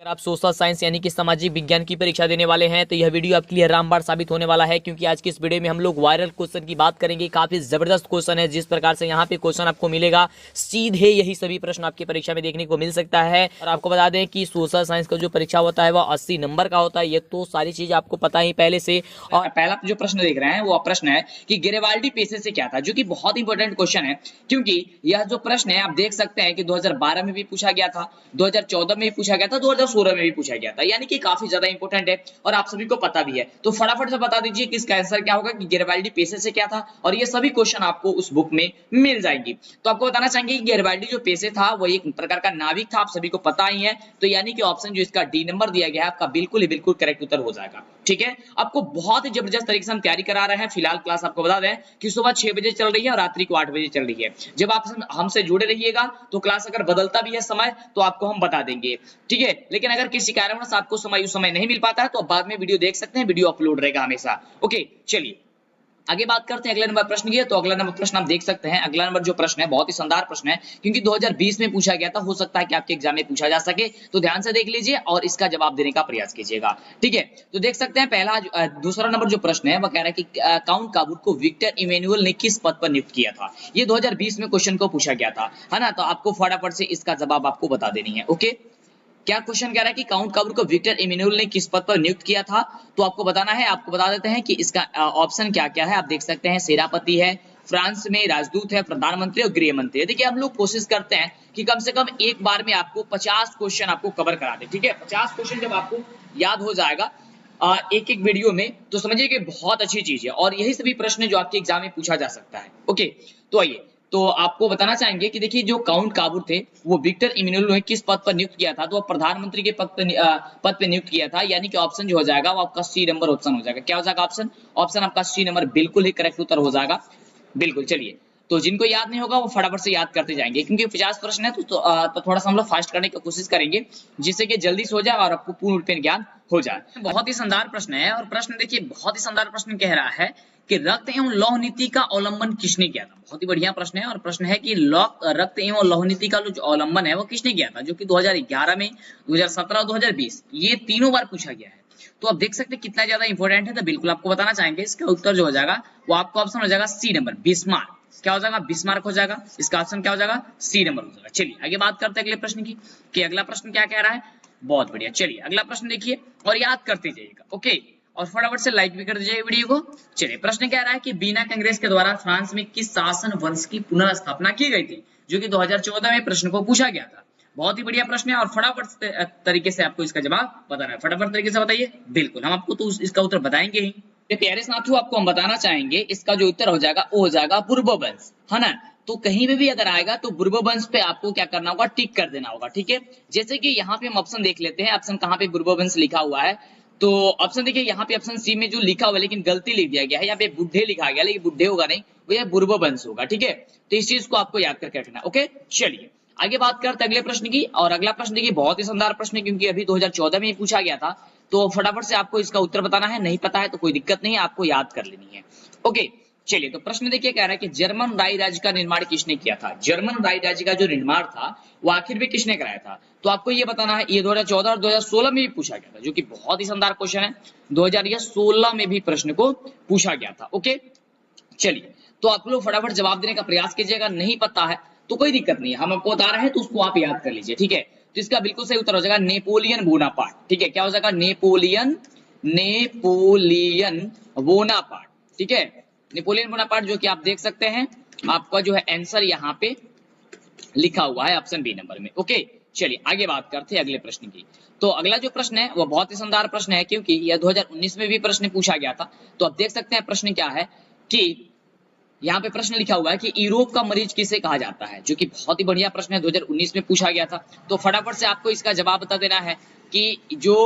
अगर आप social science यानी कि सामाजिक विज्ञान की परीक्षा देने वाले हैं तो यह वीडियो आपके लिए रामबाण साबित होने वाला है, क्योंकि आज की इस वीडियो में हम लोग वायरल क्वेश्चन की बात करेंगे। काफी जबरदस्त क्वेश्चन है। जिस प्रकार से यहाँ पे क्वेश्चन आपको मिलेगा, सीधे यही सभी प्रश्न आपकी परीक्षा में देखने को मिल सकता है। और आपको बता दें कि सोशल साइंस का जो परीक्षा होता है वह 80 नंबर का होता है। ये तो सारी चीज आपको पता ही पहले से। और पहला जो प्रश्न देख रहे हैं वो प्रश्न है कि गेरिबाल्डी पेशे से क्या था, जो कि बहुत इंपॉर्टेंट क्वेश्चन है, क्योंकि यह जो प्रश्न है आप देख सकते हैं कि 2012 में भी पूछा गया था, 2014 में भी पूछा गया था, 2016 में भी पूछा गया था, यानी कि काफी ज्यादा इंपॉर्टेंट है और आप सभी को पता भी है। तो फटाफट से बता दीजिए कि इसका आंसर क्या होगा कि गेरिबाल्डी पेशे से क्या था, और ये सभी क्वेश्चन आपको उस बुक में मिल जाएंगी। तो आपको बताना चाहेंगे कि गेरिबाल्डी जो पेशे था वो एक प्रकार का नाविक था, आप सभी को पता ही है। तो यानी कि ऑप्शन जो इसका डी नंबर दिया गया है आपका बिल्कुल ही बिल्कुल करेक्ट उत्तर हो जाएगा। ठीक है, आपको बहुत ही जबरदस्त तरीके से हम तैयारी करा रहे हैं। फिलहाल क्लास आपको बता दें कि सुबह 6 बजे चल रही है और रात्रि को 8 बजे चल रही है। जब आप हमसे जुड़े रहिएगा तो क्लास अगर बदलता भी है समय तो आपको हम बता देंगे। ठीक है, लेकिन अगर किसी कारणवश आपको उस समय नहीं मिल पाता है तो बाद में वीडियो देख सकते हैं, वीडियो अपलोड रहेगा हमेशा। ओके, चलिए आगे बात करते हैं अगले नंबर प्रश्न की। तो अगला नंबर प्रश्न आप देख सकते हैं। अगला नंबर जो प्रश्न है बहुत ही शानदार प्रश्न है, क्योंकि 2020 में पूछा गया था। हो सकता है कि आपके एग्जाम में पूछा जा सके, तो ध्यान से देख लीजिए और इसका जवाब देने का प्रयास कीजिएगा। ठीक है, तो देख सकते हैं पहला दूसरा नंबर जो प्रश्न है वह कह रहा है कि काउंट काबूल को विक्टर इमैनुअल ने किस पद पर नियुक्त किया था। ये 2020 में क्वेश्चन को पूछा गया था, है ना। तो आपको फटाफट से इसका जवाब आपको बता देनी है। ओके, क्या क्वेश्चन कह रहा है कि काउंट काबूल को विक्टर इमैनुअल ने किस पद पर नियुक्त किया था, तो आपको बताना है। आपको बता देते हैं कि इसका ऑप्शन क्या क्या है। आप देख सकते हैं सेनापति है, फ्रांस में राजदूत है, प्रधानमंत्री और गृह मंत्री। देखिए हम लोग कोशिश करते हैं कि कम से कम एक बार में आपको 50 क्वेश्चन आपको कवर करा दे। ठीक है, 50 क्वेश्चन जब आपको याद हो जाएगा एक एक वीडियो में, तो समझिए कि बहुत अच्छी चीज है और यही सभी प्रश्न जो आपके एग्जाम में पूछा जा सकता है। ओके, तो आइए, तो आपको बताना चाहेंगे कि देखिए जो काउंट काबूल थे वो विक्टर इमैनुअल ने किस पद पर नियुक्त किया था, तो वो प्रधानमंत्री के पद पे नियुक्त किया था। यानी कि ऑप्शन जो हो जाएगा वो आपका सी नंबर ऑप्शन हो जाएगा। क्या हो जाएगा ऑप्शन आपका सी नंबर बिल्कुल ही करेक्ट उत्तर हो जाएगा। बिल्कुल, चलिए, तो जिनको याद नहीं होगा वो फटाफट से याद करते जाएंगे, क्योंकि 50 प्रश्न है तो थोड़ा सा हम लोग फास्ट करने की कोशिश करेंगे, जिससे कि जल्दी से हो जाए और आपको पूर्ण रूप में ज्ञान हो जाए। बहुत ही शानदार प्रश्न है और प्रश्न देखिए बहुत ही शानदार प्रश्न कह रहा है कि रक्त एवं लौह नीति का अवलंबन किसने किया था। बहुत ही बढ़िया प्रश्न है और प्रश्न है कि रक्त एवं लौह नीति का जो अवलंबन है वो किसने किया था, जो कि 2011 में, 2017 और 2020 ये तीनों बार पूछा गया है। तो आप देख सकते हैं कितना ज्यादा इंपॉर्टेंट है। तो बिल्कुल आपको बताना चाहेंगे इसका उत्तर जो हो जाएगा वो आपका ऑप्शन हो जाएगा सी नंबर, बिस्मार्क। क्या हो जाएगा, बिस्मार्क हो जाएगा। इसका ऑप्शन क्या हो जाएगा, सी नंबर हो जाएगा। चलिए आगे बात करते हैं अगले प्रश्न की कि अगला प्रश्न क्या कह रहा है। बहुत बढ़िया, चलिए अगला प्रश्न देखिए और याद करते जाइएगा। ओके, और फटाफट से लाइक भी कर दीजिए वीडियो को। चलिए प्रश्न कह रहा है कि बीना कांग्रेस के द्वारा फ्रांस में किस शासन वंश की पुनर्स्थापना की गई थी, जो कि 2014 में प्रश्न को पूछा गया था। बहुत ही बढ़िया प्रश्न है और फटाफट तरीके से आपको इसका जवाब बताना है। फटाफट तरीके से बताइए। बिल्कुल, हम आपको तो इसका उत्तर बताएंगे ही। प्यारे साथियों, आपको हम बताना चाहेंगे इसका जो उत्तर हो जाएगा वो हो जाएगा बुर्बोवंश, है ना। तो कहीं पे भी अगर आएगा तो बुर्बोवंश पे आपको क्या करना होगा, टिक कर देना होगा। ठीक है, जैसे कि यहाँ पे हम ऑप्शन देख लेते हैं। ऑप्शन कहाँ पे बुर्बोवंश लिखा हुआ है, तो ऑप्शन देखिए यहाँ पे ऑप्शन सी में जो लिखा हुआ है लेकिन गलती लिख दिया गया है, यहाँ पे बुढ़े लिखा गया, लेकिन बुढ़े होगा नहीं, वो यह बुर्बोवंश होगा। ठीक है, तो इस चीज को आपको याद करके रखना। ओके, चलिए आगे बात करते हैं अगले प्रश्न की। और अगला प्रश्न देखिए बहुत ही शानदार प्रश्न है, क्योंकि अभी 2014 में ही पूछा गया था। तो फटाफट से आपको इसका उत्तर बताना है। नहीं पता है तो कोई दिक्कत नहीं है, आपको याद कर लेनी है। ओके, चलिए, तो प्रश्न देखिए कह रहा है कि जर्मन राय राज्य का निर्माण किसने किया था। जर्मन राय राज्य का जो निर्माण था वो आखिर में किसने कराया था, तो आपको ये बताना है। ये 2014 और 2016 में भी पूछा गया था, जो कि बहुत ही शानदार क्वेश्चन है। 2016 में भी प्रश्न को पूछा गया था। ओके, चलिए, तो आप लोग फटाफट जवाब देने का प्रयास कीजिएगा। नहीं पता है तो कोई दिक्कत नहीं है, हम आपको बता रहे हैं तो उसको आप याद कर लीजिए। ठीक है, तो इसका बिल्कुल सही उत्तर हो जाएगा नेपोलियन बोनापार्ट। ठीक है, क्या हो जाएगा, नेपोलियन बोनापार्ट। ठीक है, नेपोलियन बोनापार्ट, जो कि आप देख सकते हैं आपका जो है आंसर यहाँ पे लिखा हुआ है ऑप्शन बी नंबर में। ओके, चलिए आगे बात करते हैं अगले प्रश्न की। तो अगला जो प्रश्न है वो बहुत ही शानदार प्रश्न है, क्योंकि यह 2019 में भी प्रश्न पूछा गया था। तो आप देख सकते हैं प्रश्न क्या है कि यहाँ पे प्रश्न लिखा हुआ है कि यूरोप का मरीज किसे कहा जाता है, जो कि बहुत ही बढ़िया प्रश्न है, 2019 में पूछा गया था। तो फटाफट से आपको इसका जवाब बता देना है कि जो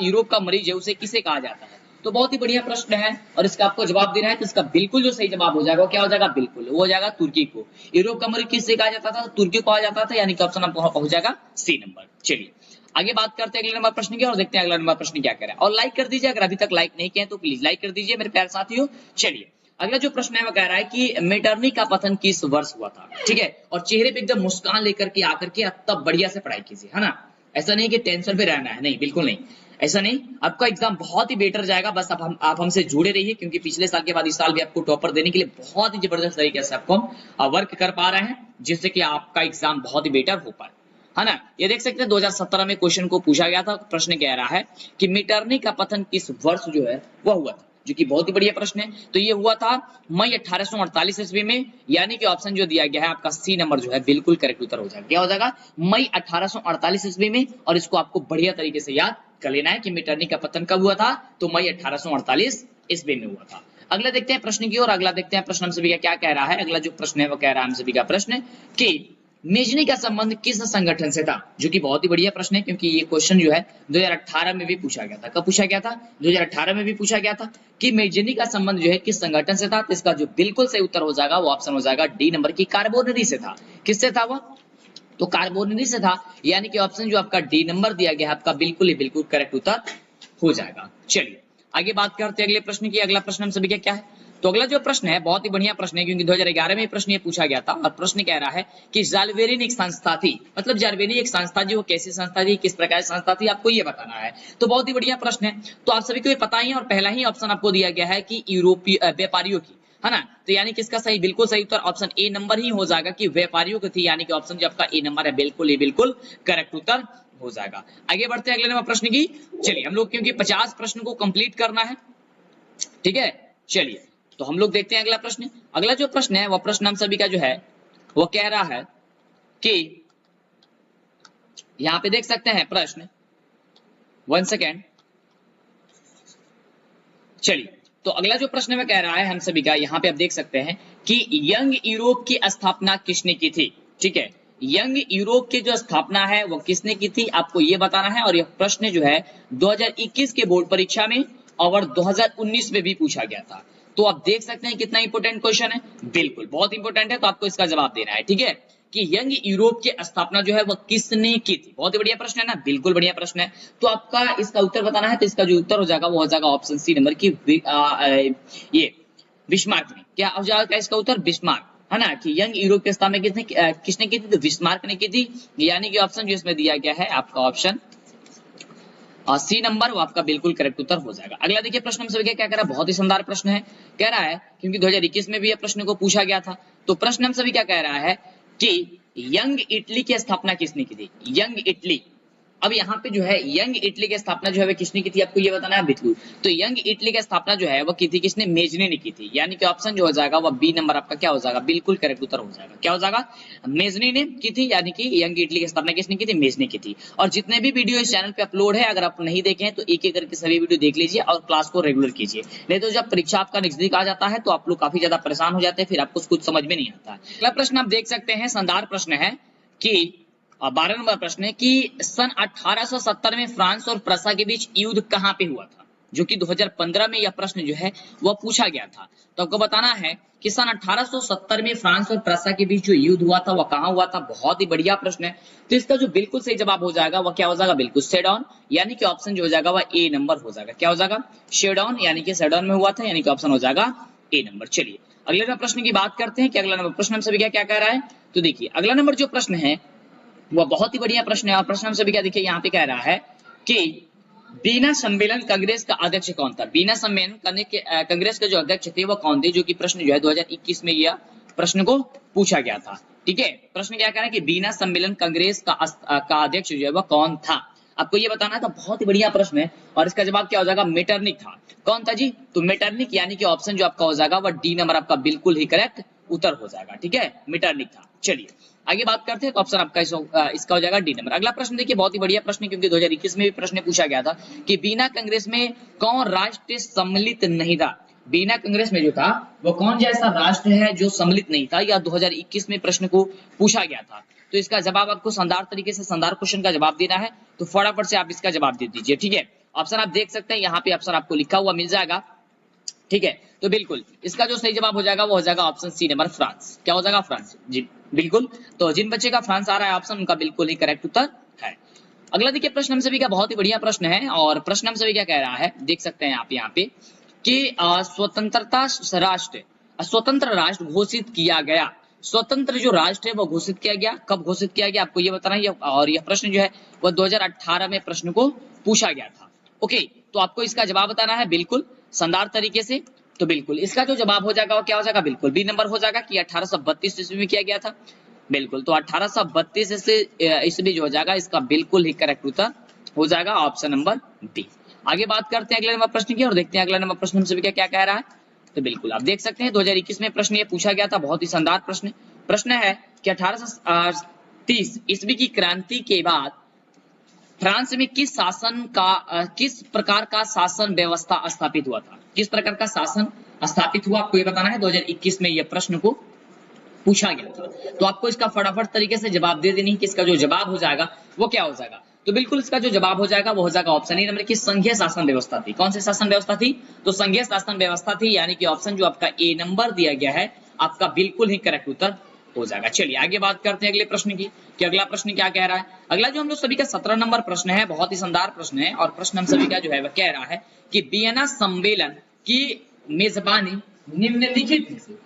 यूरोप का मरीज है उसे किसे कहा जाता है। तो बहुत ही बढ़िया प्रश्न है और इसका आपको जवाब देना है। तो इसका बिल्कुल जो सही जवाब हो जाएगा क्या हो जाएगा, बिल्कुल वो हो जाएगा तुर्की को। यूरोप का मरीज किससे कहा जाता था, तुर्की को कहा जाता था, यानी कि ऑप्शन आपको हो जाएगा सी नंबर। चलिए आगे बात करते हैं अगले नंबर प्रश्न की और देखते हैं अगला नंबर प्रश्न क्या कह रहा है। और लाइक कर दीजिए, अगर अभी तक लाइक नहीं किया तो प्लीज लाइक कर दीजिए मेरे प्यारे साथियों। चलिए अगला जो प्रश्न है वो कह रहा है कि मेटरनी का पतन किस वर्ष हुआ था। ठीक है, और चेहरे पे एकदम मुस्कान लेकर के आकर के तब बढ़िया से पढ़ाई कीजिए, है ना। ऐसा नहीं कि टेंशन पे रहना है, नहीं बिल्कुल नहीं, ऐसा नहीं। आपका एग्जाम बहुत ही बेटर जाएगा, बस आप हमसे जुड़े रहिए, क्योंकि पिछले साल के बाद इस साल भी आपको टॉपर देने के लिए बहुत ही जबरदस्त तरीके से आपको हम वर्क कर पा रहे हैं, जिससे कि आपका एग्जाम बहुत ही बेटर हो पाए, है ना। ये देख सकते हैं 2017 में क्वेश्चन को पूछा गया था। प्रश्न कह रहा है कि मिटरनी का पतन किस वर्ष जो है वह हुआ था, जो कि बहुत ही बढ़िया प्रश्न है। तो ये हुआ था मई 1848 ईस्वी में, यानी कि ऑप्शन जो दिया गया है आपका सी नंबर जो है बिल्कुल करेक्ट उत्तर हो जाएगा। क्या हो जाएगा? मई 1848 ईस्वी में। और इसको आपको बढ़िया तरीके से याद कर लेना है कि मिटरनी का पतन कब हुआ था, तो मई 1848 ईस्वी में हुआ था। अगला देखते हैं प्रश्न की ओर। अगला देखते हैं प्रश्न हम सभी का क्या कह रहा है। अगला जो प्रश्न है वो कह रहा है हम सभी का प्रश्न कि मेजनी का संबंध किस संगठन से था, जो कि बहुत ही बढ़िया प्रश्न है, क्योंकि ये क्वेश्चन जो है 2018 में भी पूछा गया था। कब पूछा गया था? 2018 में भी पूछा गया था कि मेजनी का संबंध जो है किस संगठन से था। तो इसका जो बिल्कुल सही उत्तर हो जाएगा वो ऑप्शन हो जाएगा डी नंबर की, कार्बोनरी से था। किससे था वो? तो कार्बोनरी से था, यानी कि ऑप्शन जो आपका डी नंबर दिया गया है आपका बिल्कुल ही बिल्कुल करेक्ट उत्तर हो जाएगा। चलिए आगे बात करते हैं अगले प्रश्न की। अगला प्रश्न हम सभी का क्या है? तो अगला जो प्रश्न है बहुत ही बढ़िया प्रश्न है, क्योंकि 2011 में प्रश्न ये पूछा गया था। और प्रश्न कह रहा है कि जाल्वेरिन एक संस्था थी, मतलब जाल्वेरिन एक संस्था जी, वो कैसी संस्था थी, किस प्रकार की संस्था थी, आपको ये बताना है। तो बहुत ही बढ़िया प्रश्न है, तो आप सभी को ये पता ही है। और पहला ही ऑप्शन आपको दिया गया है कि यूरोपीय व्यापारियों की, है ना। तो यानी किसका सही, बिल्कुल सही उत्तर ऑप्शन ए नंबर ही हो जाएगा कि व्यापारियों की थी, यानी कि ऑप्शन जो आपका ए नंबर है बिल्कुल ही बिल्कुल करेक्ट उत्तर हो जाएगा। आगे बढ़ते हैं अगले नंबर प्रश्न की। चलिए हम लोग क्योंकि 50 प्रश्न को कंप्लीट करना है, ठीक है। चलिए तो हम लोग देखते हैं अगला प्रश्न। अगला जो प्रश्न है वह प्रश्न हम सभी का जो है वो कह रहा है कि यहां पे देख सकते हैं प्रश्न, 1 सेकेंड। चलिए तो अगला जो प्रश्न में कह रहा है हम सभी का, यहां पे आप देख सकते हैं कि यंग यूरोप की स्थापना किसने की थी, ठीक है। यंग यूरोप की जो स्थापना है वो किसने की थी, आपको ये बताना है। और यह प्रश्न जो है 2021 के बोर्ड परीक्षा में और 2019 में भी पूछा गया था। तो आप देख सकते हैं कितना इंपॉर्टेंट क्वेश्चन है, बिल्कुल बहुत इंपॉर्टेंट है। तो आपको इसका जवाब देना है, ठीक है, कि यंग यूरोप की स्थापना जो है वो किसने की थी। बहुत ही बढ़िया प्रश्न है ना, बिल्कुल बढ़िया प्रश्न है। तो आपका इसका उत्तर बताना है। तो इसका जो उत्तर हो जाएगा वो हो जाएगा ऑप्शन सी नंबर की, ये बिस्मार्क ने। क्या हो जाएगा इसका उत्तर? बिस्मार्क, है ना। कि यंग यूरोप की स्थापना किसने की थी, तो बिस्मार्क ने की थी, यानी कि ऑप्शन जो इसमें दिया गया है आपका ऑप्शन सी नंबर, वो आपका बिल्कुल करेक्ट उत्तर हो जाएगा। अगला देखिए प्रश्न हम सभी क्या कह रहा है, बहुत ही शानदार प्रश्न है। कह रहा है क्योंकि 2021 में भी यह प्रश्न को पूछा गया था। तो प्रश्न हम सभी क्या कह रहा है कि यंग इटली की स्थापना किसने की थी, यंग इटली। अब यहाँ पे जो है यंग इटली की स्थापना जो है वह किसने की थी, आपको ये बताना है बिल्कुल। तो यंग इटली की स्थापना जो है वो की थी किसने, मेजनी ने की थी, यानी कि ऑप्शन जो हो जाएगा वह बी नंबर आपका क्या हो जाएगा, बिल्कुल करेक्ट उत्तर हो जाएगा। क्या हो जाएगा? मेजनी ने की थी, यानी कि यंग इटली की स्थापना किसने की थी, मेजनी की थी। और जितने भी वीडियो इस चैनल पे अपलोड है, अगर आप नहीं देखे हैं तो एक एक करके सभी वीडियो देख लीजिए और क्लास को रेगुलर कीजिए। नहीं तो जब परीक्षा आपका नजदीक आ जाता है तो आप लोग काफी ज्यादा परेशान हो जाते हैं, फिर आपको कुछ समझ में नहीं आता। अगला प्रश्न आप देख सकते हैं, शानदार प्रश्न है कि 12 नंबर प्रश्न है कि सन 1870 में फ्रांस और प्रसा के बीच युद्ध कहां पे हुआ था, जो कि 2015 में यह प्रश्न जो है वह पूछा गया था। तो आपको बताना है कि सन 1870 में फ्रांस और प्रसा के बीच जो युद्ध हुआ था वह कहां हुआ था। बहुत ही बढ़िया प्रश्न है। तो इसका जो बिल्कुल सही जवाब हो जाएगा वह क्या हो जाएगा, बिल्कुल सेडॉन, यानी कि ऑप्शन जो हो जाएगा वह ए नंबर हो जाएगा। क्या हो जाएगा? सेडॉन, यानी कि सेडॉन में हुआ था, यानी कि ऑप्शन हो जाएगा ए नंबर। चलिए अगले प्रश्न की बात करते हैं कि अगला नंबर प्रश्न हम सभी क्या कह रहा है। तो देखिए अगला नंबर जो प्रश्न है वह बहुत ही बढ़िया प्रश्न है। और प्रश्न हम सभी क्या देखिए यहाँ पे कह रहा है कि बीना सम्मेलन कांग्रेस का अध्यक्ष कौन था। बीना सम्मेलन कांग्रेस के जो अध्यक्ष थे वो कौन थे, जो कि प्रश्न जो है 2021 में यह प्रश्न को पूछा गया था। ठीक है, प्रश्न क्या कह रहा है कि बीना सम्मेलन कांग्रेस का अध्यक्ष जो है वह कौन था, आपको ये बताना था। बहुत ही बढ़िया प्रश्न है और इसका जवाब क्या हो जाएगा, मेटरनिक था। कौन था जी? तो मेटरनिक, यानी कि ऑप्शन जो आपका हो जाएगा वह डी नंबर आपका बिल्कुल ही करेक्ट उत्तर हो जाएगा। ठीक है, मेटरनिक था। चलिए आगे बात करते हैं, तो ऑप्शन आपका इसका हो जाएगा डी नंबर। अगला प्रश्न देखिए बहुत ही बढ़िया प्रश्न है, क्योंकि 2021 में भी प्रश्न पूछा गया था कि बिना कांग्रेस में कौन राष्ट्र सम्मिलित नहीं था। बिना कांग्रेस में जो था वो कौन जैसा राष्ट्र है जो सम्मिलित नहीं था, या 2021 में प्रश्न को पूछा गया था। तो इसका जवाब आपको शानदार तरीके से शानदार क्वेश्चन का जवाब देना है, तो फटाफट से आप इसका जवाब दे दीजिए। ठीक है, ऑप्शन आप देख सकते हैं यहाँ पे, ऑप्शन आपको लिखा हुआ मिल जाएगा। ठीक है, तो बिल्कुल इसका जो सही जवाब हो जाएगा वो हो जाएगा ऑप्शन सी नंबर, फ्रांस। क्या हो जाएगा? फ्रांस जी बिल्कुल। तो जिन बच्चे का फ्रांस आ रहा है ऑप्शन, उनका बिल्कुल ही करेक्ट उत्तर है। अगला देखिए प्रश्न हम सभी का बहुत ही बढ़िया प्रश्न है, और प्रश्न हम सभी क्या कह रहा है देख सकते हैं आप यहाँ पे कि स्वतंत्र राष्ट्र घोषित किया गया स्वतंत्र जो राष्ट्र है वो घोषित किया गया, कब घोषित किया गया आपको ये बताना है। और यह प्रश्न जो है वो 2018 में प्रश्न को पूछा गया था। ओके, तो आपको इसका जवाब बताना है बिल्कुल शानदार तरीके से। तो बिल्कुल इसका जो जवाब हो जाएगा वो क्या हो जाएगा, बिल्कुल बी नंबर हो जाएगा कि 1832 ईस्वी में किया गया था। बिल्कुल, तो 1832 ईस्वी जो हो जाएगा इसका बिल्कुल ही करेक्ट उत्तर हो जाएगा ऑप्शन नंबर बी। आगे बात करते हैं अगले नंबर प्रश्न की और देखते हैं अगला नंबर प्रश्न हमसे क्या क्या कह रहा है। तो बिल्कुल आप देख सकते हैं 2021 में प्रश्न ये पूछा गया था, बहुत ही शानदार प्रश्न। प्रश्न है कि 1830 ईस्वी की क्रांति के बाद फ्रांस में किस प्रकार का शासन व्यवस्था स्थापित हुआ था, किस प्रकार का शासन स्थापित हुआ आपको ये बताना है। 2021 में यह प्रश्न को पूछा गया था, तो आपको इसका फटाफट तरीके से जवाब दे देनी है कि इसका जो जवाब हो जाएगा वो क्या हो जाएगा। तो बिल्कुल इसका जो जवाब हो जाएगा वो हो जाएगा ऑप्शन ए नंबर की संघीय शासन व्यवस्था थी। कौन सी शासन व्यवस्था थी, तो संघीय शासन व्यवस्था थी, यानी कि ऑप्शन जो आपका ए नंबर दिया गया है आपका बिल्कुल ही करेक्ट उत्तर हो जाएगा। चलिए आगे बात करते हैं अगले प्रश्न की कि अगला प्रश्न क्या कह रहा है। अगला जो हम लोग सभी का 17 नंबर प्रश्न है, बहुत ही शानदार प्रश्न है और प्रश्न हम सभी का जो है वह कह रहा है कि वियना सम्मेलन की मेजबानी निम्नलिखित में से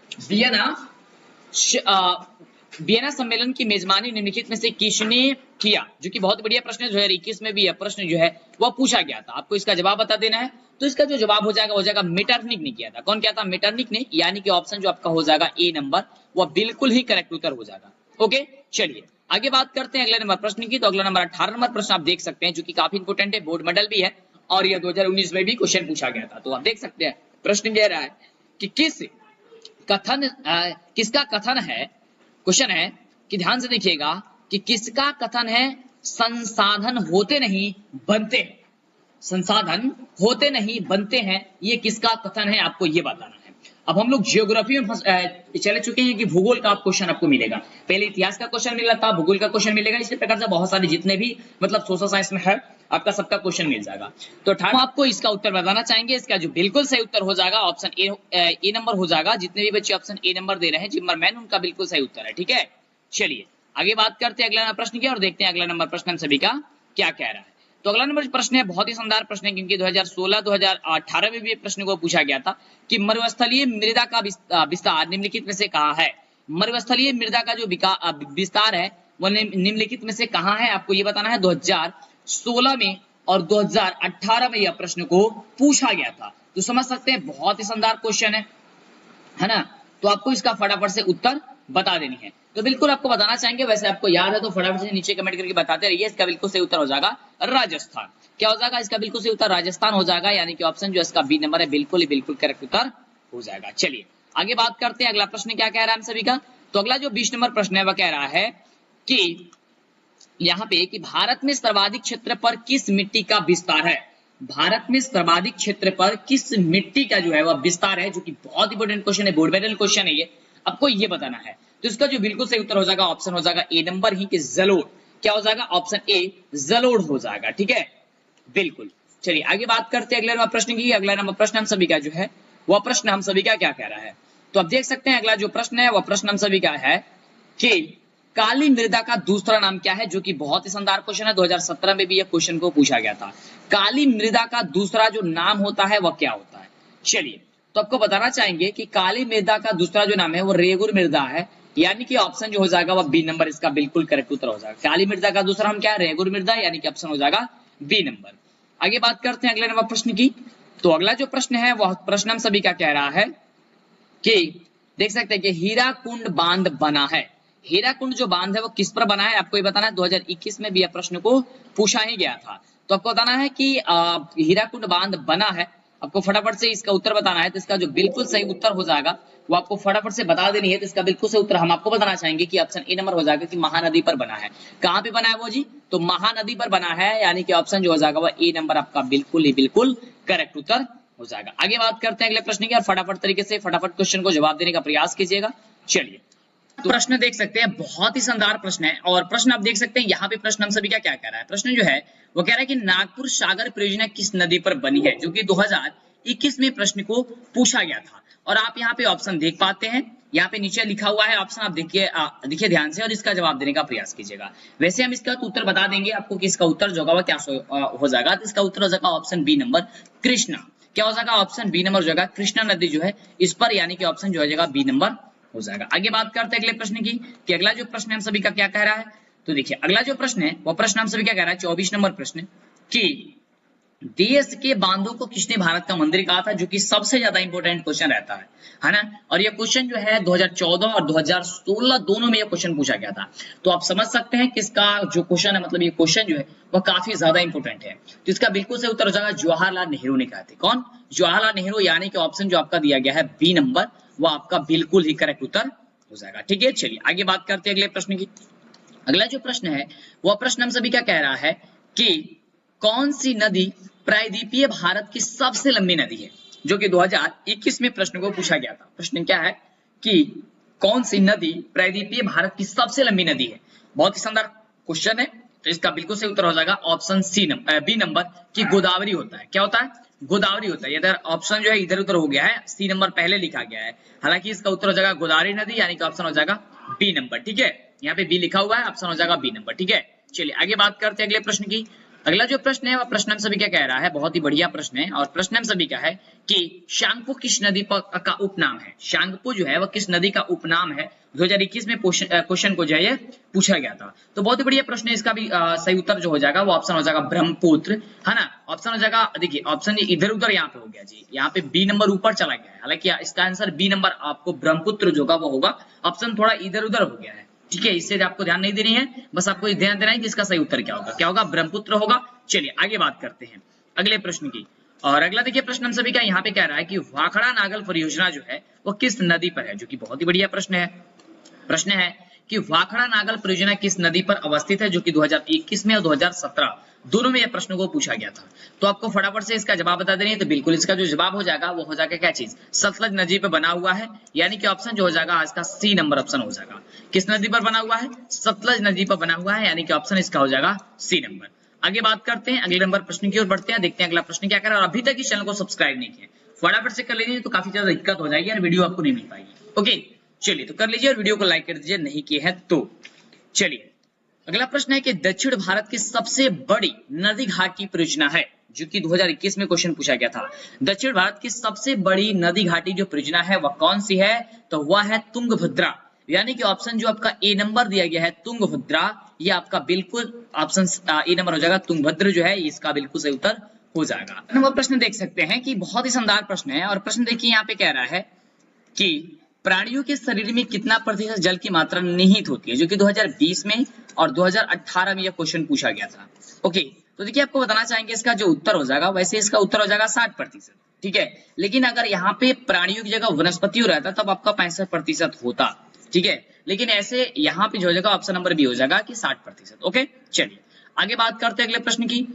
वियना सम्मेलन की मेजबानी निम्नलिखित में से किसने किया, जो कि बहुत बढ़िया प्रश्न है। 2021 में भी यह प्रश्न जो है वह पूछा गया था, आपको इसका जवाब बता देना है। तो इसका जो जवाब हो जाएगा मेटरनिक ने किया था। कौन किया था, मेटरनिक ने, यानी कि ऑप्शन जो आपका हो जाएगा ए नंबर वह बिल्कुल ही करेक्ट उत्तर हो जाएगा। ओके, चलिए आगे बात करते हैं अगले नंबर प्रश्न की। तो अगला नंबर 18 नंबर प्रश्न आप देख सकते हैं जो कि काफी इंपोर्टेंट है, बोर्ड मेडल भी है और यह 2019 में भी क्वेश्चन पूछा गया था। तो आप देख सकते हैं प्रश्न कह रहा है कि किसका कथन है, क्वेश्चन है कि ध्यान से देखिएगा कि किसका कथन है संसाधन होते नहीं बनते हैं, संसाधन होते नहीं बनते हैं, ये किसका कथन है आपको ये बताना है। अब हम लोग जियोग्राफी में चले चुके हैं कि भूगोल का क्वेश्चन आपको मिलेगा, पहले इतिहास का क्वेश्चन मिला था, भूगोल का क्वेश्चन मिलेगा, इसी प्रकार से बहुत सारे जितने भी मतलब सोशल साइंस में है आपका सबका क्वेश्चन मिल जाएगा। तो हम आपको इसका उत्तर बताना चाहेंगे, इसका जो बिल्कुल सही उत्तर हो जाएगा ऑप्शन ए नंबर हो जाएगा। जितने भी बच्चे ऑप्शन ए नंबर दे रहे हैं जिम्मरमैन, उनका बिल्कुल सही उत्तर है। ठीक है, चलिए आगे बात करते हैं अगला नंबर प्रश्न की और देखते हैं अगला नंबर प्रश्न हम सभी का क्या कह रहा है। तो अगला नंबर प्रश्न है बहुत ही शानदार प्रश्न है, क्योंकि 2016-2018 में भी प्रश्न को पूछा गया था कि मरुस्थलीय मृदा का विस्तार निम्नलिखित में से कहाँ है। मरुस्थलीय मृदा का जो विस्तार है वो निम्नलिखित में से कहाँ है आपको ये बताना है। 2016 में और 2018 में यह प्रश्न को पूछा गया था। तो समझ सकते हैं बहुत ही शानदार क्वेश्चन है ना। तो आपको इसका फटाफट से उत्तर बता देनी है। तो बिल्कुल आपको बताना चाहेंगे, वैसे आपको याद है तो फटाफट से नीचे कमेंट करके बताते रहिए। इसका बिल्कुल सही उत्तर हो जाएगा राजस्थान। क्या हो जाएगा, इसका बिल्कुल सही उत्तर राजस्थान हो जाएगा, यानी कि ऑप्शन जो इसका बी नंबर है बिल्कुल ही बिल्कुल करेक्ट उत्तर हो जाएगा। चलिए आगे बात करते हैं अगला प्रश्न क्या कह रहा है हम सभी का। तो अगला जो 20 नंबर प्रश्न है वह कह रहा है कि यहाँ पे कि भारत में सर्वाधिक क्षेत्र पर किस मिट्टी का विस्तार है। भारत में सर्वाधिक क्षेत्र पर किस मिट्टी का जो है वह विस्तार है, जो कि बहुत इंपोर्टेंट क्वेश्चन है, बोर्ड मेडल क्वेश्चन है ये, आपको ये बताना है। तो इसका जो बिल्कुल सही उत्तर हो जाएगा ऑप्शन हो जाएगा ए नंबर ही कि जलोढ़। क्या हो जाएगा, ऑप्शन ए जलोढ़ हो जाएगा। ठीक है, बिल्कुल। चलिए आगे बात करते हैं अगले नंबर प्रश्न की। अगला नंबर प्रश्न हम सभी का जो है वह प्रश्न हम सभी का क्या कह रहा है। तो आप देख सकते हैं अगला जो प्रश्न है वह प्रश्न हम सभी का है कि काली मृदा का दूसरा नाम क्या है, जो कि बहुत ही शानदार क्वेश्चन है। 2017 में भी यह क्वेश्चन को पूछा गया था। काली मृदा का दूसरा जो नाम होता है वह क्या होता है। चलिए तो आपको बताना चाहेंगे कि काली मृदा का दूसरा जो नाम है वो रेगुर मृदा है, यानी कि ऑप्शन जो हो जाएगा वह बी नंबर इसका बिल्कुल करेक्ट उत्तर हो जाएगा। काली मृदा का दूसरा नाम क्या है, रेगुर मृदा, यानी कि ऑप्शन हो जाएगा बी नंबर। आगे बात करते हैं अगले नंबर प्रश्न की। तो अगला जो प्रश्न है वह प्रश्न हम सभी का कह रहा है कि देख सकते हैं कि हीराकुंड बांध बना है। हीराकुंड जो बांध है वो किस पर बना है आपको ये बताना है। 2021 में भी यह प्रश्न को पूछा ही गया था। तो आपको बताना है कि हीराकुंड बांध बना है, आपको फटाफट से इसका उत्तर बताना है। तो इसका जो बिल्कुल सही उत्तर हो जाएगा वो आपको फटाफट से बता देनी है। तो इसका बिल्कुल सही उत्तर हम आपको बताना चाहेंगे कि ऑप्शन ए नंबर हो जाएगा कि महानदी पर बना है। कहां पे बना है वो जी, तो महानदी पर बना है, यानी कि ऑप्शन जो हो जाएगा वो ए नंबर आपका बिल्कुल ही बिल्कुल करेक्ट उत्तर हो जाएगा। आगे बात करते हैं अगले प्रश्न की और फटाफट तरीके से फटाफट क्वेश्चन को जवाब देने का प्रयास कीजिएगा। चलिए तो प्रश्न देख सकते हैं, बहुत ही शानदार प्रश्न है और प्रश्न आप देख सकते हैं यहाँ पे प्रश्न हम सभी का क्या कह रहा है। प्रश्न जो है वो कह रहा है कि नागपुर सागर परियोजना किस नदी पर बनी है, जो कि 2021 में प्रश्न को पूछा गया था। और आप यहाँ पे ऑप्शन देख पाते हैं, यहाँ पे नीचे लिखा हुआ है ऑप्शन, आप देखिए ध्यान से और इसका जवाब देने का प्रयास कीजिएगा। वैसे हम इसका उत्तर बता देंगे आपको कि इसका उत्तर जो होगा क्या हो जाएगा। तो इसका उत्तर हो जाएगा ऑप्शन बी नंबर कृष्णा। क्या हो जाएगा, ऑप्शन बी नंबर जो है कृष्णा नदी जो है इस पर, यानी कि ऑप्शन जो हो जाएगा बी नंबर हो जाएगा। आगे बात करते हैं अगले प्रश्न की कि अगला जो प्रश्न हम सभी का क्या कह रहा है। तो देखिए अगला जो प्रश्न है वो प्रश्न हम सभी क्या कह रहा है 24 नंबर प्रश्न कि देश के बांधों को किसने भारत का मंदिर कहा था, जो कि सबसे ज्यादा इंपॉर्टेंट क्वेश्चन रहता है ना। और ये क्वेश्चन जो है 2014 और 2016 दोनों में ये क्वेश्चन पूछा गया था। तो आप समझ सकते हैं कि इसका जो क्वेश्चन है मतलब ये क्वेश्चन जो है वो काफी ज्यादा इंपॉर्टेंट है। तो इसका बिल्कुल से उत्तर हो जाएगा जवाहरलाल नेहरू ने कहा थे। कौन? जवाहरलाल नेहरू, यानी कि ऑप्शन जो आपका दिया गया है बी नंबर वो आपका बिल्कुल ही करेक्ट उत्तर हो जाएगा। ठीक है, चलिए आगे बात करते हैं अगले प्रश्न की। अगला जो प्रश्न है वह प्रश्न हम सभी क्या कह रहा है कि कौन सी नदी प्रायद्वीपीय भारत की सबसे लंबी नदी है, जो कि 2021 में प्रश्न को पूछा गया था। प्रश्न क्या है कि कौन सी नदी प्रायद्वीपीय भारत की सबसे लंबी नदी है। बहुत ही शानदार क्वेश्चन है। तो इसका बिल्कुल सही उत्तर हो जाएगा ऑप्शन बी नंबर की गोदावरी होता है। क्या होता है? गोदावरी होता है। इधर ऑप्शन जो है इधर उधर हो गया है, सी नंबर पहले लिखा गया है, हालांकि इसका उत्तर हो जाएगा गोदावरी नदी, यानी कि ऑप्शन हो जाएगा बी नंबर। ठीक है, यहाँ पे बी लिखा हुआ है, ऑप्शन हो जाएगा बी नंबर। ठीक है, चलिए आगे बात करते हैं अगले प्रश्न की। अगला जो प्रश्न है वह प्रश्न हम सभी क्या कह रहा है, बहुत ही बढ़िया प्रश्न है। और प्रश्न हम सभी का है कि शांगपो किस नदी का उपनाम है। शांगपो जो है वह किस नदी का उपनाम है। 2021 में क्वेश्चन को जो है पूछा गया था। तो बहुत ही बढ़िया प्रश्न है। इसका भी सही उत्तर जो हो जाएगा वो ऑप्शन हो जाएगा ब्रह्मपुत्र, है ना। ऑप्शन हो जाएगा, देखिए ऑप्शन इधर उधर यहाँ पे हो गया जी, यहाँ पे बी नंबर ऊपर चला गया है, हालांकि इसका आंसर बी नंबर आपको ब्रह्मपुत्र जो होगा वो होगा। ऑप्शन थोड़ा इधर उधर हो गया है, ठीक है, इससे आपको ध्यान नहीं देनी है, बस आपको ध्यान देना है कि इसका सही उत्तर क्या होगा। क्या होगा? ब्रह्मपुत्र होगा। चलिए आगे बात करते हैं अगले प्रश्न की। और अगला देखिए प्रश्न हम सभी का यहाँ पे कह रहा है कि भाखड़ा नागल परियोजना जो है वो किस नदी पर है, जो कि बहुत ही बढ़िया प्रश्न है। प्रश्न है कि भाखड़ा नागल परियोजना किस नदी पर अवस्थित है, जो कि 2021 में और 2017 दोनों में यह प्रश्न को पूछा गया था। तो आपको फटाफट से इसका जवाब बता देनी है। तो बिल्कुल इसका जो जवाब हो जाएगा वो हो जाएगा क्या चीज, सतलज नदी पर बना हुआ है, यानी कि ऑप्शन जो हो जाएगा आज का सी नंबर ऑप्शन हो जाएगा। किस नदी पर बना हुआ है? सतलज नदी पर बना हुआ है, यानी कि ऑप्शन इसका हो जाएगा सी नंबर। आगे बात करते हैं अगले नंबर प्रश्न की ओर बढ़ते हैं, देखते हैं अगला प्रश्न क्या कर रहा है। और अभी तक इस चैनल को सब्सक्राइब नहीं किया फटाफट से कर लीजिए, तो काफी ज्यादा दिक्कत हो जाएगी और वीडियो आपको नहीं मिल पाएगी। ओके चलिए तो कर लीजिए और वीडियो को लाइक कर दीजिए नहीं किए हैं तो। चलिए अगला प्रश्न है कि दक्षिण भारत की सबसे बड़ी नदी घाट की परियोजना है, जो कि 2021 में क्वेश्चन पूछा गया था। दक्षिण भारत की सबसे बड़ी नदी घाटी जो परियोजना है वह कौन सी है? तो वह है तुंगभद्रा, यानी कि ऑप्शन जो आपका ए नंबर दिया गया है तुंगभद्रा, ये आपका बिल्कुल ऑप्शन ए नंबर हो जाएगा। तुंगभद्र जो है इसका बिल्कुल सही उत्तर हो जाएगा। नंबर प्रश्न देख सकते हैं कि बहुत ही शानदार प्रश्न है। और प्रश्न देखिए यहाँ पे कह रहा है कि प्राणियों के शरीर में कितना प्रतिशत जल की मात्रा निहित होती है, जो कि 2020 में और 2018 में यह क्वेश्चन पूछा गया था। ओके तो देखिए आपको बताना चाहेंगे इसका जो उत्तर हो जाएगा, वैसे इसका उत्तर हो जाएगा 60%, ठीक है। लेकिन अगर यहाँ पे प्राणियों की जगह वनस्पतियों रहता तब आपका 65% होता, ठीक है। लेकिन ऐसे यहाँ पे जो हो जाएगा ऑप्शन नंबर बी हो जाएगा कि 60%। ओके चलिए आगे बात करते हैं अगले प्रश्न की।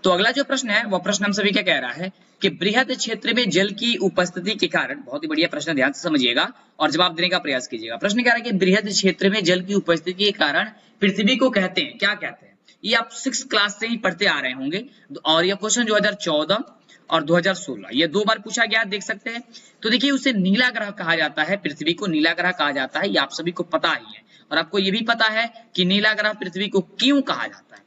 तो अगला जो प्रश्न है वह प्रश्न हम सभी क्या कह रहा है कि बृहद क्षेत्र में जल की उपस्थिति के कारण, बहुत ही बढ़िया प्रश्न, ध्यान से समझिएगा और जवाब देने का प्रयास कीजिएगा। प्रश्न कह रहा है कि बृहद क्षेत्र में जल की उपस्थिति के कारण पृथ्वी को कहते हैं, क्या कहते हैं? ये आप 6 क्लास से ही पढ़ते आ रहे होंगे। और यह क्वेश्चन 2014 और 2016 ये 2 बार पूछा गया, देख सकते हैं। तो देखिए उसे नीला ग्रह कहा जाता है, पृथ्वी को नीला ग्रह कहा जाता है, ये आप सभी को पता ही है। और आपको ये भी पता है कि नीला ग्रह पृथ्वी को क्यों कहा जाता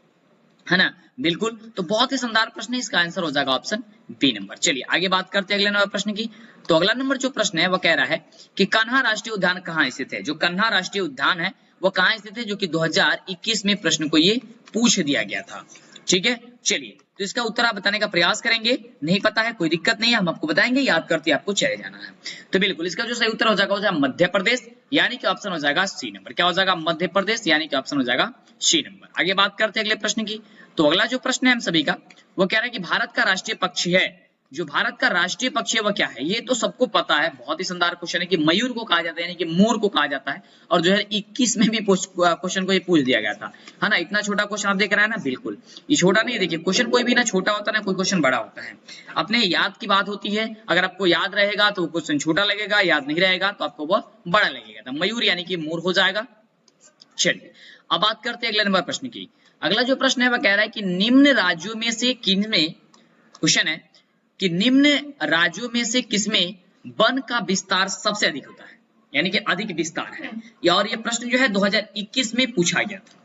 है ना। बिल्कुल, तो बहुत ही शानदार प्रश्न है, इसका आंसर हो जाएगा ऑप्शन बी नंबर। चलिए आगे बात करते हैं अगले नंबर प्रश्न की। तो अगला नंबर जो प्रश्न है वह कह रहा है कि कान्हा राष्ट्रीय उद्यान कहाँ स्थित है। जो कान्हा राष्ट्रीय उद्यान है वो कहाँ स्थित है, जो कि 2021 में प्रश्न को ये पूछ दिया गया था, ठीक है। चलिए तो इसका उत्तर आप बताने का प्रयास करेंगे, नहीं पता है कोई दिक्कत नहीं है, हम आपको बताएंगे, याद करते आपको चले जाना है। तो बिल्कुल इसका जो सही उत्तर हो जाएगा मध्य प्रदेश, यानी कि ऑप्शन हो जाएगा सी नंबर। क्या हो जाएगा? मध्य प्रदेश, यानी कि ऑप्शन हो जाएगा सी नंबर। आगे बात करते हैं अगले प्रश्न की। तो अगला जो प्रश्न है हम सभी का वो कह रहा है कि भारत का राष्ट्रीय पक्षी है, जो भारत का राष्ट्रीय पक्षी है वह क्या है? ये तो सबको पता है, बहुत ही शानदार क्वेश्चन है कि मयूर को कहा जाता है, यानी कि मोर को कहा जाता है। और 2021 में भी क्वेश्चन को ये पूछ दिया गया था, है ना। इतना छोटा क्वेश्चन आप देख रहे हैं ना, बिल्कुल ये छोटा नहीं है। देखिए क्वेश्चन कोई भी ना छोटा होता है ना कोई क्वेश्चन बड़ा होता है, अपने याद की बात होती है। अगर आपको याद रहेगा तो क्वेश्चन छोटा लगेगा, याद नहीं रहेगा तो आपको वो बड़ा लगेगा। तो मयूर यानी कि मोर हो जाएगा। चलिए अब बात करते हैं अगले नंबर प्रश्न की। अगला जो प्रश्न है वह कह रहा है कि निम्न राज्यों में से किनमें, क्वेश्चन है कि निम्न राज्यों में से किसमें वन का विस्तार सबसे अधिक होता है, यानी कि अधिक विस्तार है। और यह प्रश्न जो है 2021 में पूछा गया था,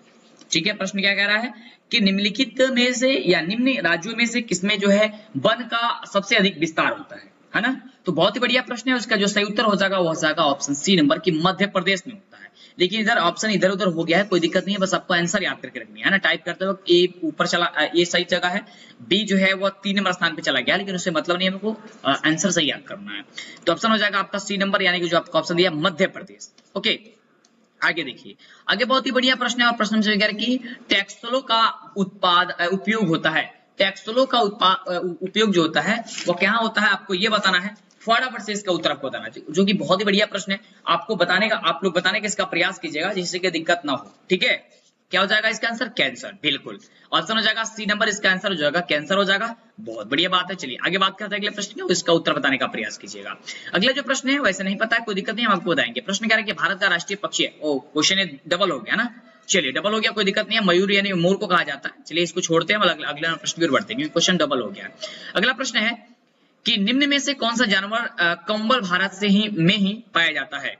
ठीक है। प्रश्न क्या कह रहा है कि निम्नलिखित में से या निम्न राज्यों में से किसमें जो है वन का सबसे अधिक विस्तार होता है ना। तो बहुत ही बढ़िया प्रश्न है। उसका जो सही उत्तर हो जाएगा वो हो जाएगा ऑप्शन सी नंबर की मध्य प्रदेश में होता है। लेकिन इधर ऑप्शन इधर उधर हो गया है, कोई दिक्कत नहीं है, बस आपको आंसर याद करके रखनी है ना। टाइप करते वक्त ए ऊपर चला, ए सही जगह है, बी जो है वो 3 नंबर स्थान पे चला गया, लेकिन उससे मतलब नहीं है, हमको आंसर सही याद करना है। तो ऑप्शन हो जाएगा आपका सी नंबर, यानी कि जो आपका ऑप्शन दिया मध्य प्रदेश। ओके, आगे देखिए, आगे बहुत ही बढ़िया प्रश्न है और प्रश्न से वगैरह की टेक्सटोलो का उपयोग होता है। टेक्सटोलो का उपयोग जो होता है वो क्या होता है, आपको ये बताना है। फटाफट से इसका उत्तर आपको बताना चाहिए, जो कि बहुत ही बढ़िया प्रश्न है। आपको बताने का, आप लोग बताने का इसका प्रयास कीजिएगा जिससे कि दिक्कत ना हो। ठीक है, क्या हो जाएगा इसका आंसर? कैंसर, बिल्कुल। ऑप्शन हो जाएगा सी नंबर, इसका आंसर हो जाएगा कैंसर हो जाएगा। बहुत बढ़िया बात है। चलिए आगे बात करते हैं अगले प्रश्न की, इसका उत्तर बताने का प्रयास कीजिएगा। अगला जो प्रश्न है वैसे नहीं पता है, कोई दिक्कत नहीं, हम आपको बताएंगे। प्रश्न कह रहे हैं कि भारत का राष्ट्रीय पक्षी है, ओ क्वेश्चन डबल हो गया ना, चलिए डबल हो गया, कोई दिक्कत नहीं है। मयूर यानी मोर को कहा जाता है। चलिए इसको छोड़ते हैं, अगला प्रश्न की ओर बढ़ते हैं क्योंकि क्वेश्चन डबल हो गया। अगला प्रश्न है कि निम्न में से कौन सा जानवर कंबल भारत से ही पाया जाता है?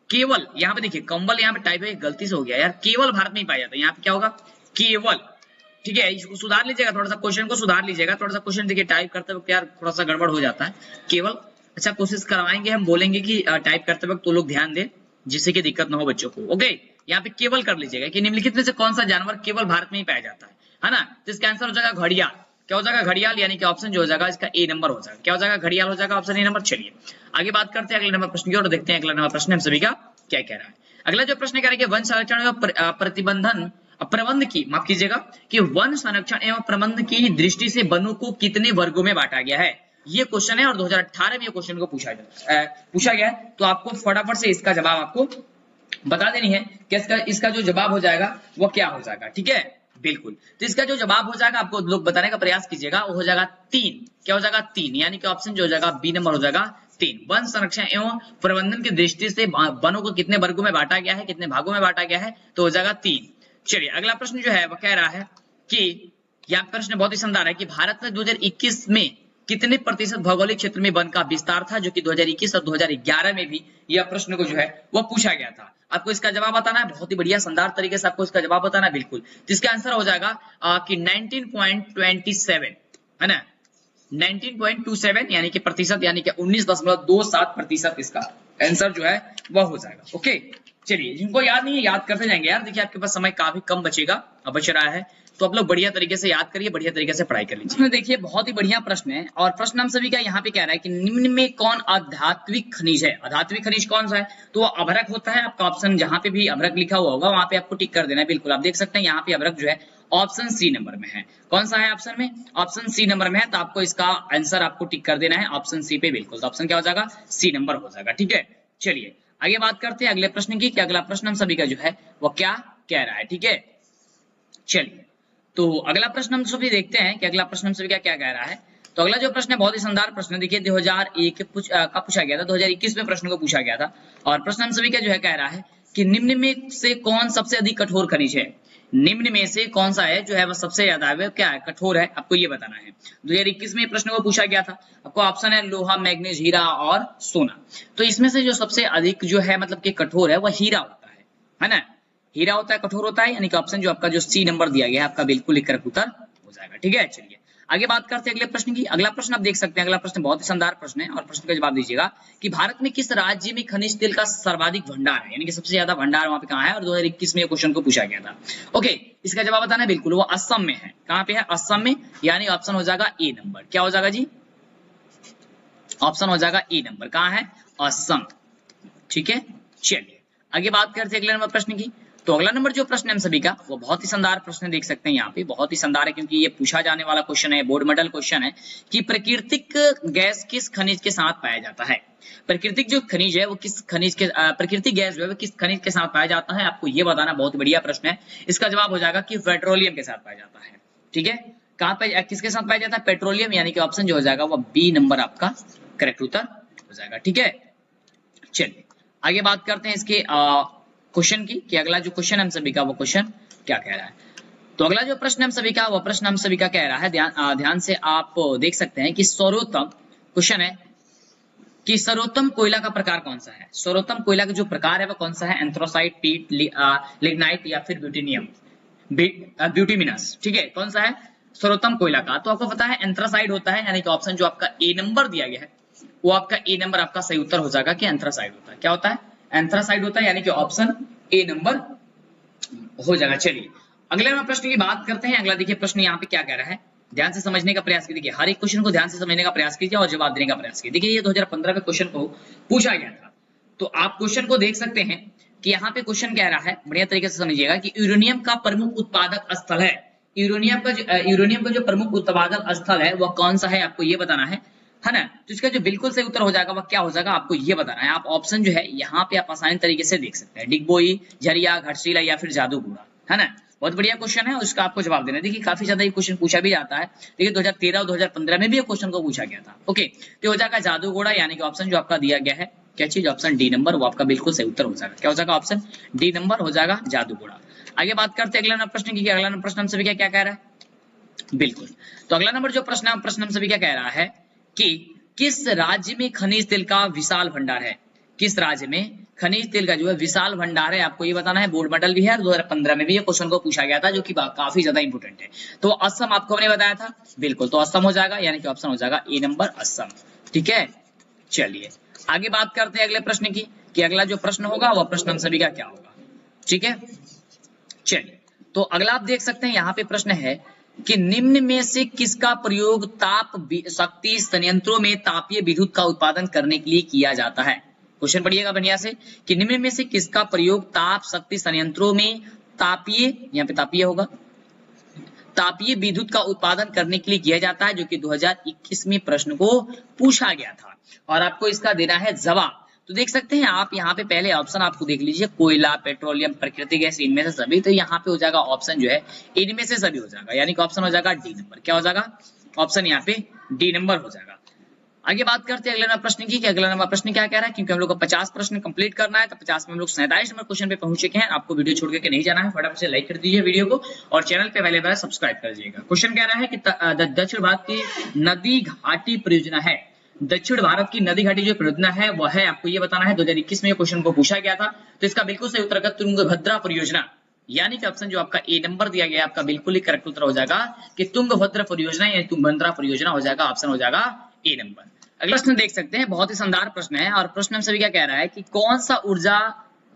केवल, यहाँ पे देखिए कंबल, यहाँ पे टाइप है गलती से हो गया यार, केवल भारत में ही पाया जाता है। यहाँ पे क्या होगा? केवल। ठीक है, इसको सुधार लीजिएगा, थोड़ा सा क्वेश्चन को सुधार लीजिएगा। थोड़ा सा क्वेश्चन देखिए टाइप करते वक्त यार थोड़ा सा गड़बड़ हो जाता है। केवल, अच्छा कोशिश करवाएंगे, हम बोलेंगे कि टाइप करते वक्त तो लोग ध्यान दें जिससे कि दिक्कत ना हो बच्चों को। ओके, यहाँ पे केवल कर लीजिएगा कि निम्नलिखित में से कौन सा जानवर केवल भारत में ही पाया जाता है ना। तो इसका आंसर हो जाएगा घड़ियाल। क्या हो जाएगा? घड़ियाल, यानी कि ऑप्शन जो हो जाएगा इसका ए नंबर हो जाएगा। क्या हो जाएगा? घड़ियाल हो जाएगा, ऑप्शन ए नंबर। चलिए आगे बात करते हैं अगले नंबर प्रश्न की और देखते हैं अगला नंबर प्रश्न हम सभी का क्या कह रहा है। अगला जो प्रश्न कह रहा है कि वन संरक्षण एवं प्रतिबंधन प्रबंध की, माफ कीजिएगा, कि वन संरक्षण एवं प्रबंध की दृष्टि से वनों को कितने वर्गों में बांटा गया है? ये क्वेश्चन है और 2018 में ये क्वेश्चन को पूछा गया है। तो आपको फटाफट से इसका जवाब आपको बता देनी है कि इसका जो जवाब हो जाएगा वो क्या हो जाएगा। ठीक है, बिल्कुल। तो इसका जो जवाब हो जाएगा आपको लोग बताने का प्रयास कीजिएगा, वो हो जाएगा 3। क्या हो जाएगा? 3, यानी कि ऑप्शन जो हो जाएगा बी नंबर हो जाएगा 3। वन संरक्षण एवं प्रबंधन की दृष्टि से वनों को कितने वर्गों में बांटा गया है, कितने भागों में बांटा गया है, तो हो जाएगा 3। चलिए अगला प्रश्न जो है वो कह रहा है कि यह प्रश्न बहुत ही शानदार है कि भारत में 2021 में कितने प्रतिशत भौगोलिक क्षेत्र में वन का विस्तार था, जो कि 2021 और 2011 में भी यह प्रश्न को जो है वो पूछा गया था। आपको इसका जवाब बताना है, बहुत ही बढ़िया शानदार तरीके से आपको इसका जवाब बताना है, बिल्कुल। तो इसका आंसर हो जाएगा कि 19.27 है ना, 19.27 यानी कि प्रतिशत, यानी कि 19.27% इसका आंसर जो है वह हो जाएगा। ओके, चलिए जिनको याद नहीं है याद करते जाएंगे यार। देखिए आपके पास समय काफी कम बचेगा, अब बच रहा है, तो आप लोग बढ़िया तरीके से याद करिए, बढ़िया तरीके से पढ़ाई कर लीजिए। देखिए बहुत ही बढ़िया प्रश्न है और प्रश्न हम सभी का यहाँ पे कह रहा है कि निम्न में कौन आध्यात्मिक खनिज है? आध्यात्मिक खनिज कौन सा है? तो वो अभ्रक होता है। आपका ऑप्शन जहां पे भी अभ्रक लिखा हुआ होगा वहां पे आपको टिक कर देना है, बिल्कुल। आप देख सकते हैं यहाँ पे अभ्रक जो है ऑप्शन सी नंबर में है। कौन सा है ऑप्शन में? ऑप्शन सी नंबर में है, तो आपको इसका आंसर आपको टिक कर देना है ऑप्शन सी पे, बिल्कुल। तो ऑप्शन क्या हो जाएगा? सी नंबर हो जाएगा। ठीक है, चलिए आगे बात करते हैं अगले प्रश्न की कि अगला प्रश्न हम सभी का जो है वो क्या कह रहा है। ठीक है, चलिए तो अगला प्रश्न हम सभी देखते हैं कि अगला प्रश्न हम सभी का क्या कह रहा है। तो अगला जो प्रश्न है बहुत ही शानदार प्रश्न है। देखिए 2001 का पूछा गया था, 2021 में प्रश्न को पूछा गया था और प्रश्न हम सभी का जो है कह रहा है कि निम्न में से कौन सबसे अधिक कठोर खनिज है? निम्न में से कौन सा है जो है वह सबसे ज्यादा क्या है, कठोर है, आपको ये बताना है। 2021 में प्रश्न को पूछा गया था। आपको ऑप्शन है लोहा, मैग्नीज, हीरा और सोना। तो इसमें से जो सबसे अधिक जो है मतलब कि कठोर है वह हीरा होता है ना, हीरा होता है, कठोर होता है, यानी कि ऑप्शन जो आपका जो सी नंबर दिया गया है आपका बिल्कुल लिख कर उत्तर हो जाएगा। ठीक है, चलिए आगे बात करते हैं अगले प्रश्न की। अगला प्रश्न आप देख सकते हैं, अगला प्रश्न बहुत ही शानदार प्रश्न है और प्रश्न का जवाब दीजिएगा कि भारत में किस राज्य में खनिज तेल का सर्वाधिक भंडार है, यानी कि सबसे ज्यादा भंडार वहां पे कहाँ है, और 2021 में क्वेश्चन को पूछा गया था। ओके, इसका जवाब बताना है, बिल्कुल वो असम में है। कहाँ पे है? असम में, यानी ऑप्शन हो जाएगा ए नंबर। क्या हो जाएगा जी? ऑप्शन हो जाएगा ए नंबर। कहाँ है? असम। ठीक है, चलिए आगे बात करते हैं अगले नंबर प्रश्न की। तो अगला नंबर जो प्रश्न है हम सभी का वो बहुत ही शानदार प्रश्न देख सकते हैं यहाँ पे, बहुत ही शानदार है क्योंकि ये पूछा जाने वाला क्वेश्चन है, बोर्ड मेडल क्वेश्चन है कि प्राकृतिक गैस किस खनिज के साथ पाया जाता है? प्राकृतिक जो खनिज है वो किस खनिज के, प्राकृतिक गैस जो है वो किस खनिज के साथ पाया जाता है, आपको ये बताना। बहुत बढ़िया प्रश्न है। इसका जवाब हो जाएगा कि पेट्रोलियम के साथ पाया जाता है। ठीक है, कहाँ पे, किसके साथ पाया जाता है? पेट्रोलियम, यानी कि ऑप्शन जो हो जाएगा वो बी नंबर आपका करेक्ट उत्तर हो जाएगा। ठीक है, चलिए आगे बात करते हैं इसके क्वेश्चन की कि अगला जो क्वेश्चन हम सभी का वो क्वेश्चन क्या कह रहा है। तो अगला जो प्रश्न हम सभी का वो प्रश्न हम सभी का कह रहा है, ध्यान से आप देख सकते हैं कि सर्वोत्तम क्वेश्चन है कि सर्वोत्तम कोयला का प्रकार कौन सा है? सर्वोत्तम कोयला का जो प्रकार है वो कौन सा है? एंथ्रासाइट, पीट, लिग्नाइट या फिर ब्यूटेनियम, ब्यूटिमिनस। ठीक है, कौन सा है सर्वोत्तम कोयला का? तो आपको पता है एंथ्रासाइट होता है, यानी कि ऑप्शन जो आपका ए नंबर दिया गया है वो आपका ए नंबर आपका सही उत्तर हो जाएगा कि एंथ्रासाइड होता है। क्या होता है? एंथ्रासाइड होता है, यानी कि ऑप्शन ए नंबर हो जाएगा। चलिए अगले नंबर प्रश्न की बात करते हैं। अगला देखिए प्रश्न यहाँ पे क्या कह रहा है, ध्यान से समझने का प्रयास कीजिए। हर एक क्वेश्चन को ध्यान से समझने का प्रयास कीजिए और जवाब देने का प्रयास कीजिए। देखिए ये 2015 में क्वेश्चन को पूछा गया था, तो आप क्वेश्चन को देख सकते हैं कि यहाँ पे क्वेश्चन कह रहा है, बढ़िया तरीके से समझिएगा, कि यूरेनियम का प्रमुख उत्पादक स्थल है। यूरेनियम का जो प्रमुख उत्पादक स्थल है वह कौन सा है, आपको ये बताना है ना। तो इसका जो बिल्कुल सही उत्तर हो जाएगा वह क्या हो जाएगा, आपको ये बताना है। आप ऑप्शन जो है यहाँ पे आप आसानी तरीके से देख सकते हैं, डिगबोई, झरिया, घाटशिला या फिर जादूगोड़ा, है ना। बहुत बढ़िया क्वेश्चन है, उसका आपको जवाब देना है। देखिए काफी ज्यादा ये क्वेश्चन पूछा भी जाता है। देखिए 2013 और 2015 में भी ये क्वेश्चन को पूछा गया था। ओके, तो हो जाएगा जादूगोड़ा, यानी कि ऑप्शन जो आपका दिया गया है क्या चीज, ऑप्शन डी नंबर, वो आपका बिल्कुल सही उत्तर हो जाएगा। क्या हो जाएगा, ऑप्शन डी नंबर हो जाएगा, जादूगोड़ा। आगे बात करते हैं अगला नंबर प्रश्न की। अगला नंबर प्रश्न हम सभी क्या कह रहा है, बिल्कुल। तो अगला नंबर जो प्रश्न हम सभी क्या कह रहा है कि किस राज्य में खनिज तेल का विशाल भंडार है। किस राज्य में खनिज तेल का जो है विशाल भंडार है, आपको ये बताना है। बोर्ड मेडल भी है, 2015 में भी ये क्वेश्चन को पूछा गया था, जो कि काफी ज्यादा इंपोर्टेंट है। तो असम आपको हमने बताया था, बिल्कुल, तो असम हो जाएगा, यानी कि ऑप्शन हो जाएगा ए नंबर, असम। ठीक है, चलिए आगे बात करते हैं अगले प्रश्न की, कि अगला जो प्रश्न होगा वह प्रश्न हम सभी का क्या होगा। ठीक है, चलिए तो अगला आप देख सकते हैं यहाँ पे प्रश्न है कि निम्न में से किसका प्रयोग ताप शक्ति संयंत्रों में तापीय विद्युत का उत्पादन करने के लिए किया जाता है। क्वेश्चन पढ़िएगा बढ़िया से, कि निम्न में से किसका प्रयोग ताप शक्ति संयंत्रों में तापीय, यहाँ पे तापीय होगा, तापीय विद्युत का उत्पादन करने के लिए किया जाता है, जो कि 2021 में प्रश्न को पूछा गया था और आपको इसका देना है जवाब। तो देख सकते हैं आप यहाँ पे पहले ऑप्शन आपको देख लीजिए, कोयला, पेट्रोलियम, प्राकृतिक गैस, इनमें से सभी। तो यहाँ पे हो जाएगा ऑप्शन जो है इनमें से सभी हो जाएगा, यानी कि ऑप्शन हो जाएगा डी नंबर। क्या हो जाएगा, ऑप्शन यहाँ पे डी नंबर हो जाएगा। आगे बात करते हैं अगले नंबर प्रश्न की, कि अगला नंबर प्रश्न क्या कह रहा है, क्योंकि हम लोग को 50 प्रश्न कंप्लीट करना है, तो 50 में हम लोग 47 नंबर क्वेश्चन पे पहुंच चुके हैं। आपको वीडियो छोड़ के नहीं जाना है, फटाफट से लाइक कर दीजिए वीडियो को और चैनल पे अवेलेबल है सब्सक्राइब कर दीजिएगा। क्वेश्चन कह रहा है कि दक्षिण भारत की नदी घाटी परियोजना है। दक्षिण भारत की नदी घाटी जो परियोजना है वह है, आपको ये बताना है। 2021 में क्वेश्चन को पूछा गया था, तो इसका बिल्कुल सही उत्तर तुंगभद्रा परियोजना, यानी कि ऑप्शन जो आपका ए नंबर दिया गया आपका बिल्कुल ही करेक्ट उत्तर हो जाएगा कि तुंगभद्रा परियोजना, यानी तुंगभद्रा परियोजना हो जाएगा, ऑप्शन हो जाएगा ए नंबर। अगला प्रश्न देख सकते हैं, बहुत ही शानदार प्रश्न है और प्रश्न हम सभी क्या कह रहा है कि कौन सा ऊर्जा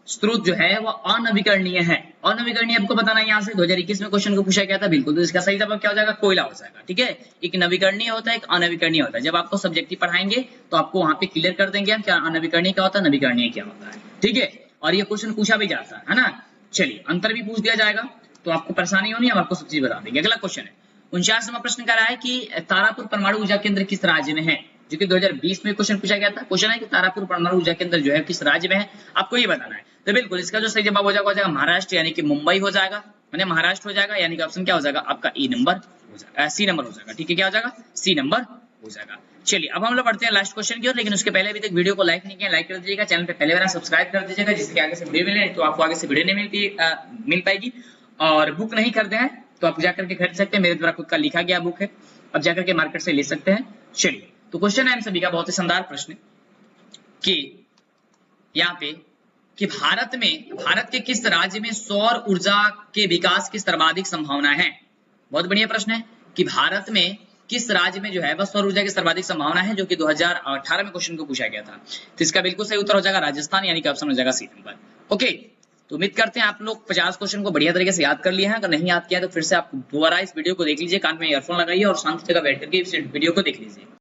स्रोत जो है वो अनवीकरणीय है। अनवीकरणीय आपको बताना है, यहाँ से 2021 में क्वेश्चन को पूछा गया था, बिल्कुल। तो इसका सही जवाब क्या हो जाएगा, कोयला हो जाएगा। ठीक है, एक नवीकरणीय होता है, एक अनवीकरणीय होता है। जब आपको सब्जेक्टिव पढ़ाएंगे तो आपको वहां पे क्लियर कर देंगे हम क्या अनवीकरणीय क्या होता है, नवीकरणीय क्या होता है। ठीक है, और ये क्वेश्चन पूछा भी जाता है ना। चलिए अंतर भी पूछ दिया जाएगा, तो आपको परेशानी होनी, हम आपको सब चीज बता देंगे। अगला क्वेश्चन है 49 नंबर प्रश्न कर रहा है कि तारापुर परमाणु ऊर्जा केंद्र किस राज्य में है, जो कि 2020 में क्वेश्चन पूछा गया था। क्वेश्चन है कि तारापुर परमाणु ऊर्जा केंद्र जो है किस राज्य में है, आपको ये बताना है। तो बिल्कुल इसका जो सही जवाब हो जाएगा महाराष्ट्र, यानी कि मुंबई हो जाएगा, मैंने महाराष्ट्र हो जाएगा, यानी कि ऑप्शन क्या हो जाएगा आपका ए नंबर हो जाएगा, सी नंबर हो जाएगा। ठीक है, क्या हो जाएगा, सी नंबर हो जाएगा। चलिए अब हम लोग बढ़ते हैं लास्ट क्वेश्चन की ओर, लेकिन उसके पहले अभी तक वीडियो को लाइक नहीं किया, लाइक कर दीजिएगा, चैनल पे पहले बार सब्सक्राइब कर दीजिएगा, जिससे आगे से वीडियो मिले, तो आपको आगे से वीडियो नहीं मिल पाएगी। और बुक नहीं खरीदे हैं तो आप जाकर के खरीद सकते हैं, मेरे द्वारा खुद का लिखा गया बुक है, अब जाकर के मार्केट से ले सकते हैं। चलिए तो क्वेश्चन है हम सभी का बहुत ही शानदार प्रश्न कि यहाँ पे कि भारत के किस राज्य में सौर ऊर्जा के विकास की सर्वाधिक संभावना है। बहुत बढ़िया प्रश्न है कि भारत में किस राज्य में जो है वह सौर ऊर्जा की सर्वाधिक संभावना है, जो कि 2018 में क्वेश्चन को पूछा गया था। तो इसका बिल्कुल सही उत्तर हो जाएगा राजस्थान, यानी कि ऑप्शन हो जाएगा सी नंबर। ओके, तो उम्मीद करते हैं आप लोग 50 क्वेश्चन को बढ़िया तरीके से याद कर लिए हैं। अगर नहीं याद किया तो फिर से आप दोबारा इस वीडियो को देख लीजिए, कान में ईयरफोन लगाइए और शांति जगह बैठ करके इस वीडियो को देख लीजिए।